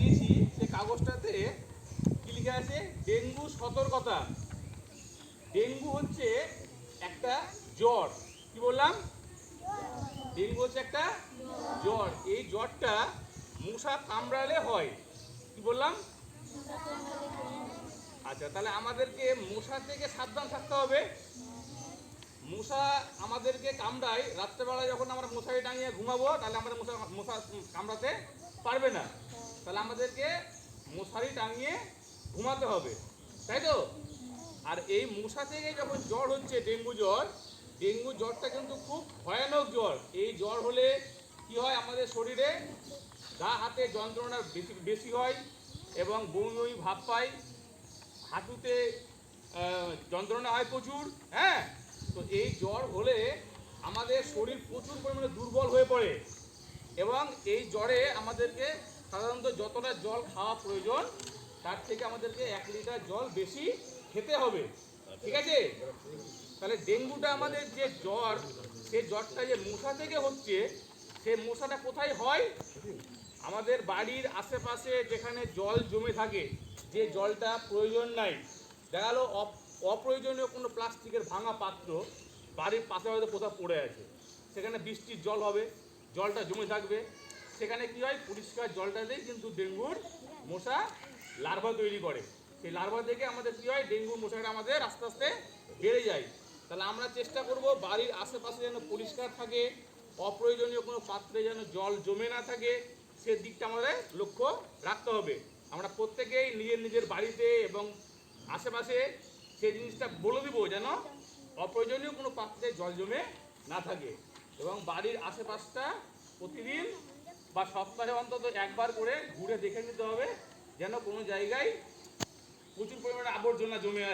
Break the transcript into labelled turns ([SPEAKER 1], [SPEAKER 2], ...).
[SPEAKER 1] দিয়েছি সেই কাগজটাতে কি লিখে আছে? ডেঙ্গু সতর্কতা। ডেঙ্গু হচ্ছে একটা জ্বর। কি বললাম? ডেঙ্গু হচ্ছে একটা জ্বর। এই জ্বরটা মশা কামড়ালে হয়। কি বললাম? আচ্ছা, তাহলে আমাদেরকে মশা থেকে সাবধান থাকতে হবে। মশা আমাদেরকে কামড়ায়, রাত্রেবেলা যখন আমরা মশারি টাঙিয়ে ঘুমাবো তাহলে আমাদের মশা মশা কামড়াতে পারবে না। তাহলে আমাদেরকে মশারি টাঙিয়ে ঘুমাতে হবে, তাই তো? আর এই মশা থেকে যখন জ্বর হচ্ছে ডেঙ্গু জ্বর, ডেঙ্গু জ্বরটা কিন্তু খুব ভয়ানক জ্বর। এই জ্বর হলে কি হয়? আমাদের শরীরে গা হাতে যন্ত্রণা বেশি বেশি হয় এবং বমি বমি ভাব পাই, হাঁটুতে যন্ত্রণা হয় প্রচুর। হ্যাঁ, তো এই জ্বর হলে আমাদের শরীর প্রচুর পরিমাণে দুর্বল হয়ে পড়ে এবং এই জ্বরে আমাদেরকে সাধারণত যতটা জল খাওয়া প্রয়োজন তার থেকে আমাদেরকে 1 লিটার জল বেশি খেতে হবে। ঠিক আছে? তাহলে ডেঙ্গুটা আমাদের যে জ্বর, সেই জ্বরটা যে মশা থেকে হচ্ছে, সেই মশাটা কোথায় হয়? আমাদের বাড়ির আশেপাশে যেখানে জল জমে থাকে, যে জলটা প্রয়োজন নাই, দেখা গেলো অপ্রয়োজনীয় কোনো প্লাস্টিকের ভাঙা পাত্র বাড়ির পাশে হয়তো কোথাও পড়ে আছে, সেখানে বৃষ্টির জল হবে, জলটা জমে থাকবে, সেখানে কি হয়? পরিষ্কার জলটাতেই কিন্তু ডেঙ্গুর মশা লার্ভা তৈরি করে। সেই লার্ভা থেকে আমাদের কি হয়? ডেঙ্গুর মশাটা আমাদের আস্তে আস্তে বেড়ে যায়। তাহলে আমরা চেষ্টা করব বাড়ির আশেপাশে যেন পরিষ্কার থাকে, অপ্রয়োজনীয় কোনো পাত্রে যেন জল জমে না থাকে, সেদিকটা আমাদের লক্ষ্য রাখতে হবে। আমরা প্রত্যেকেই নিজের নিজের বাড়িতে এবং আশেপাশে সেই জিনিসটা বলে দিব যেন অপ্রয়োজনীয় কোনো পাত্রে জল জমে না থাকে। এবং বাড়ির আশেপাশটা প্রতিদিন বা সপ্তাহে অন্তত একবার করে ঘুরে দেখে নিতে হবে যেন কোনো জায়গায় প্রচুর পরিমাণে আবর্জনা জমে আছে।